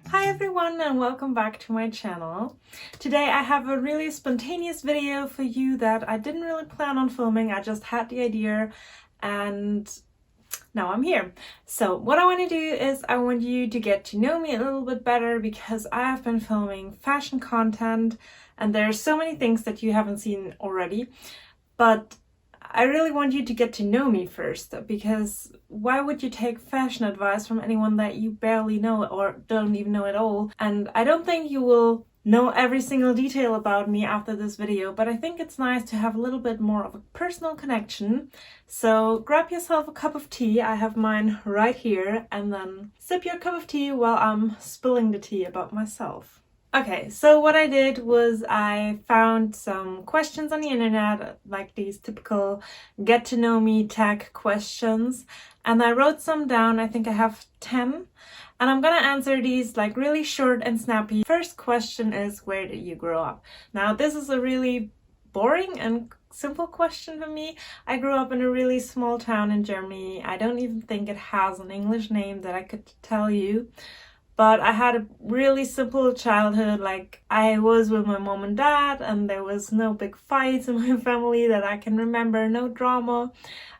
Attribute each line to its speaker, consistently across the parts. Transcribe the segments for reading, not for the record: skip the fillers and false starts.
Speaker 1: Hi everyone and welcome back to my channel. Today I have a really spontaneous video for you that I didn't really plan on filming. I just had the idea and now I'm here. So what I want to do is I want you to get to know me a little bit better because I have been filming fashion content and there are so many things that you haven't seen already. But I really want you to get to know me first, because why would you take fashion advice from anyone that you barely know or don't even know at all? And I don't think you will know every single detail about me after this video, but I think it's nice to have a little bit more of a personal connection. So grab yourself a cup of tea, I have mine right here, and then sip your cup of tea while I'm spilling the tea about myself. Okay, so what I did was I found some questions on the internet, like these typical get to know me tag questions, and I wrote some down. I think I have 10, and I'm gonna answer these like really short and snappy. First question is, where did you grow up? Now, this is a really boring and simple question for me. I grew up in a really small town in Germany. I don't even think it has an English name that I could tell you. But I had a really simple childhood. Like, I was with my mom and dad and there was no big fights in my family that I can remember, no drama.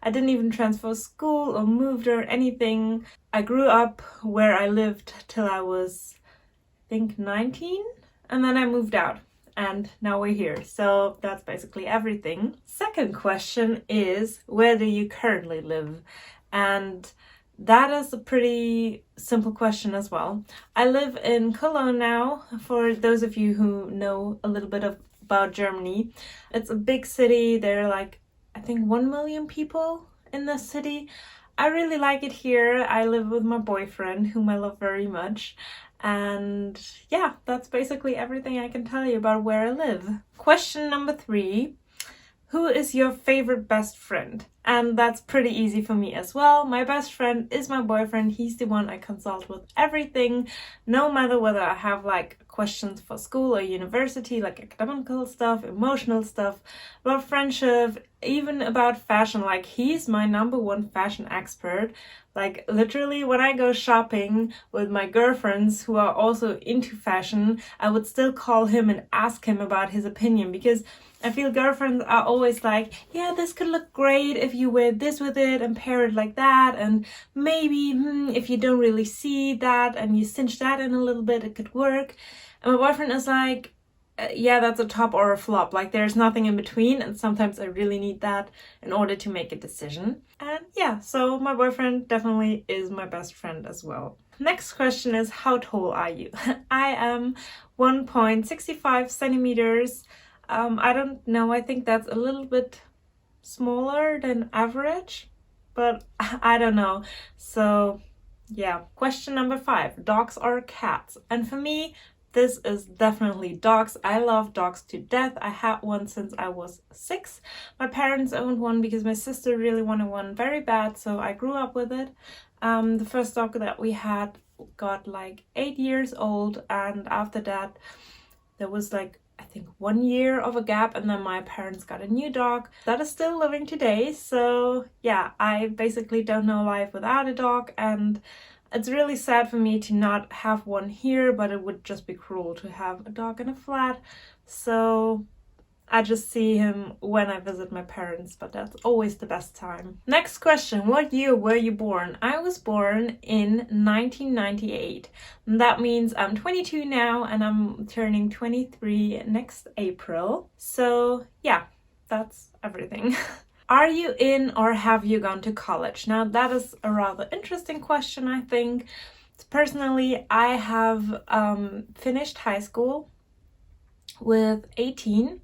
Speaker 1: I didn't even transfer school or moved or anything. I grew up where I lived till I was, I think, 19, and then I moved out. And now we're here. So that's basically everything. Second question is, where do you currently live? And that is a pretty simple question as well. I live in Cologne now, for those of you who know a little bit about Germany. It's a big city. There are like, I think 1 million people in the city. I really like it here. I live with my boyfriend, whom I love very much. And yeah, that's basically everything I can tell you about where I live. Question number 3. Who is your favorite best friend? And that's pretty easy for me as well. My best friend is my boyfriend. He's the one I consult with everything, no matter whether I have like questions for school or university, like academical stuff, emotional stuff, about friendship, even about fashion. Like, he's my #1 fashion expert. Like, literally, when I go shopping with my girlfriends who are also into fashion, I would still call him and ask him about his opinion, because I feel girlfriends are always like, yeah, this could look great if you wear this with it and pair it like that, and maybe if you don't really see that and you cinch that in a little bit, it could work. And my boyfriend is like, yeah, that's a top or a flop. Like, there's nothing in between, and sometimes I really need that in order to make a decision. And yeah, so my boyfriend definitely is my best friend as well. Next question is, how tall are you? I am 1.65 centimeters. I don't know, I think that's a little bit smaller than average, but I don't know. So yeah. Question number 5, dogs or cats? And for me, this is definitely dogs. I love dogs to death. I had one since I was 6. My parents owned one because my sister really wanted one very bad, so I grew up with it. The first dog that we had got like 8 years old, and after that there was like, I think, 1 year of a gap, and then my parents got a new dog that is still living today. So yeah, I basically don't know life without a dog, and it's really sad for me to not have one here, but it would just be cruel to have a dog in a flat. So I just see him when I visit my parents, but that's always the best time. Next question, what year were you born? I was born in 1998. That means I'm 22 now and I'm turning 23 next April. So yeah, that's everything. Are you in or have you gone to college? Now, that is a rather interesting question, I think. Personally, I have finished high school with 18,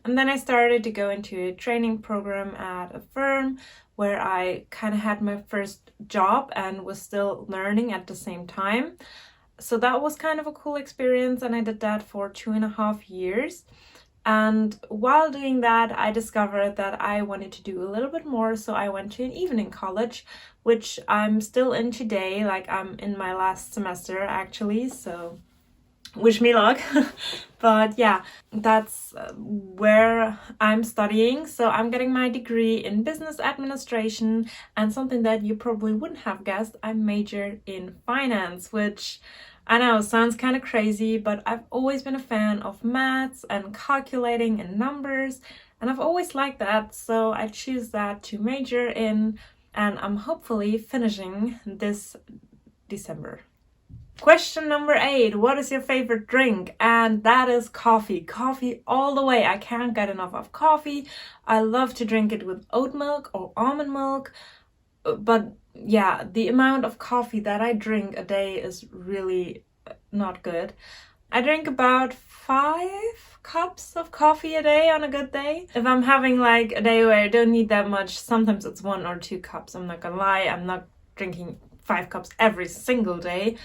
Speaker 1: and then I started to go into a training program at a firm where I kind of had my first job and was still learning at the same time. So that was kind of a cool experience, and I did that for 2.5 years. And while doing that, I discovered that I wanted to do a little bit more, so I went to an evening college, which I'm still in today. Like, I'm in my last semester actually, so wish me luck. But yeah, that's where I'm studying. So I'm getting my degree in business administration, and something that you probably wouldn't have guessed, I majored in finance, which I know sounds kind of crazy, but I've always been a fan of maths and calculating and numbers, and I've always liked that, so I choose that to major in, and I'm hopefully finishing this December. Question number 8, what is your favorite drink? And that is coffee. Coffee all the way. I can't get enough of coffee. I love to drink it with oat milk or almond milk. But yeah, the amount of coffee that I drink a day is really not good. I drink about 5 cups of coffee a day on a good day. If I'm having like a day where I don't need that much, sometimes it's 1 or 2 cups. I'm not gonna lie, I'm not drinking 5 cups every single day.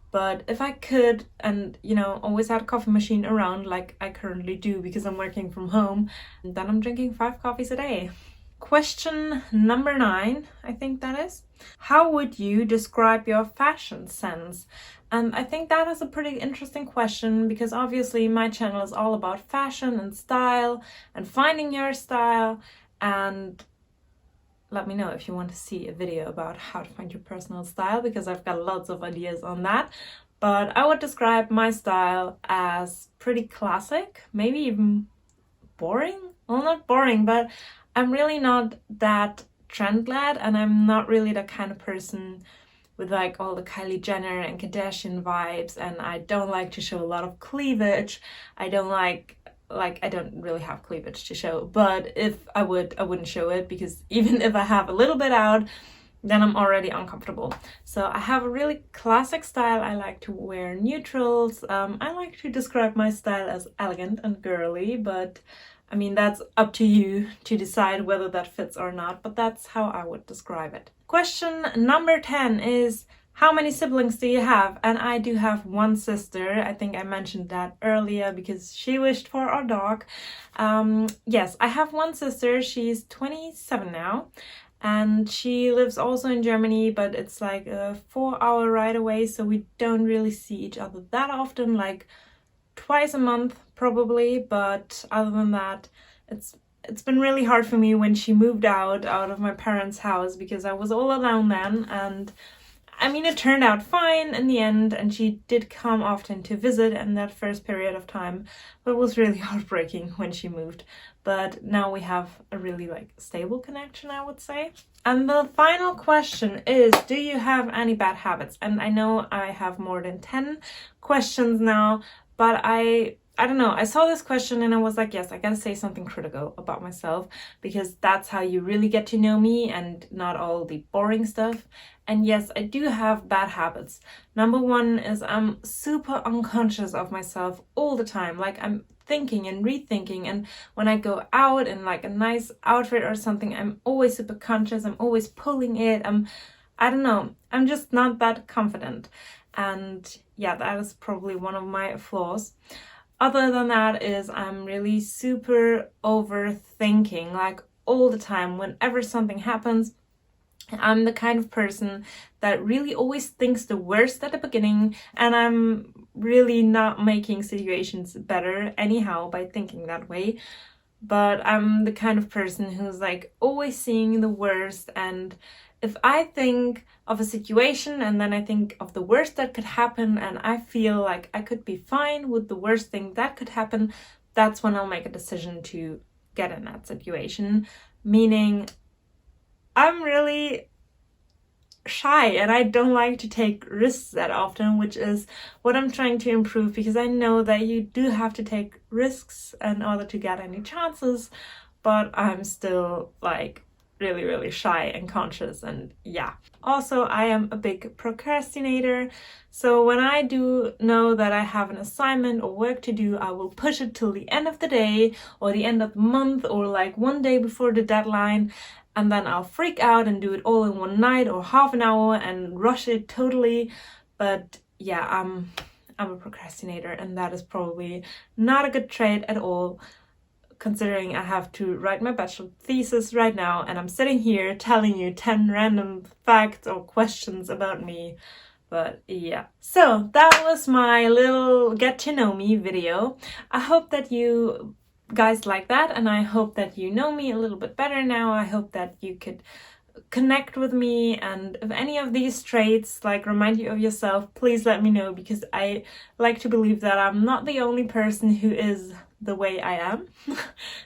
Speaker 1: But if I could, and always had a coffee machine around like I currently do because I'm working from home, then I'm drinking 5 coffees a day. Question number 9, I think that is. How would you describe your fashion sense? And I think that is a pretty interesting question because obviously my channel is all about fashion and style and finding your style, and let me know if you want to see a video about how to find your personal style because I've got lots of ideas on that. But I would describe my style as pretty classic, maybe even boring. Well, not boring, but I'm really not that trend-led, and I'm not really the kind of person with like all the Kylie Jenner and Kardashian vibes, and I don't like to show a lot of cleavage. I don't I don't really have cleavage to show, but if I wouldn't show it because even if I have a little bit out, then I'm already uncomfortable. So I have a really classic style. I like to wear neutrals. I like to describe my style as elegant and girly, but I mean, that's up to you to decide whether that fits or not, but that's how I would describe it. Question number 10 is, how many siblings do you have? And I do have 1 sister. I think I mentioned that earlier because she wished for our dog. Yes, I have 1 sister. She's 27 now. And she lives also in Germany, but it's like a 4-hour ride away. So we don't really see each other that often, like twice a month probably. But other than that, it's been really hard for me when she moved out of my parents' house because I was all alone then, and I mean, it turned out fine in the end, and she did come often to visit in that first period of time, but it was really heartbreaking when she moved. But now we have a really stable connection, I would say. And the final question is, do you have any bad habits? And I know I have more than 10 questions now, but I don't know, I saw this question and I was like, yes, I gotta say something critical about myself because that's how you really get to know me and not all the boring stuff. And yes, I do have bad habits. Number 1 is I'm super unconscious of myself all the time. Like I'm thinking and rethinking, and when I go out in like a nice outfit or something, I'm always super conscious. I'm always pulling it. I don't know, I'm just not that confident. And yeah, that is probably one of my flaws. Other than that is I'm really super overthinking, like all the time. Whenever something happens, I'm the kind of person that really always thinks the worst at the beginning, and I'm really not making situations better anyhow by thinking that way. But I'm the kind of person who's like always seeing the worst, and if I think of a situation and then I think of the worst that could happen and I feel like I could be fine with the worst thing that could happen, that's when I'll make a decision to get in that situation. Meaning I'm really shy and I don't like to take risks that often, which is what I'm trying to improve, because I know that you do have to take risks in order to get any chances, but I'm still like really shy and conscious. And yeah, also I am a big procrastinator, so when I do know that I have an assignment or work to do, I will push it till the end of the day or the end of the month or like 1 day before the deadline, and then I'll freak out and do it all in one night or half an hour and rush it totally. But yeah, I'm a procrastinator, and that is probably not a good trait at all, considering I have to write my bachelor thesis right now and I'm sitting here telling you 10 random facts or questions about me. But yeah, so that was my little get to know me video. I hope that you guys like that, and I hope that you know me a little bit better now. I hope that you could connect with me, and if any of these traits like remind you of yourself, please let me know, because I like to believe that I'm not the only person who is the way I am.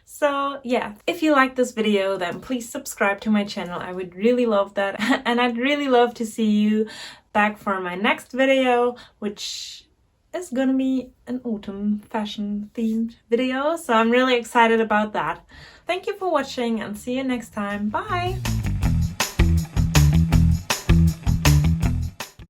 Speaker 1: So yeah, if you like this video, then please subscribe to my channel. I would really love that. And I'd really love to see you back for my next video, which is gonna be an autumn fashion themed video, so I'm really excited about that. Thank you for watching and see you next time. Bye!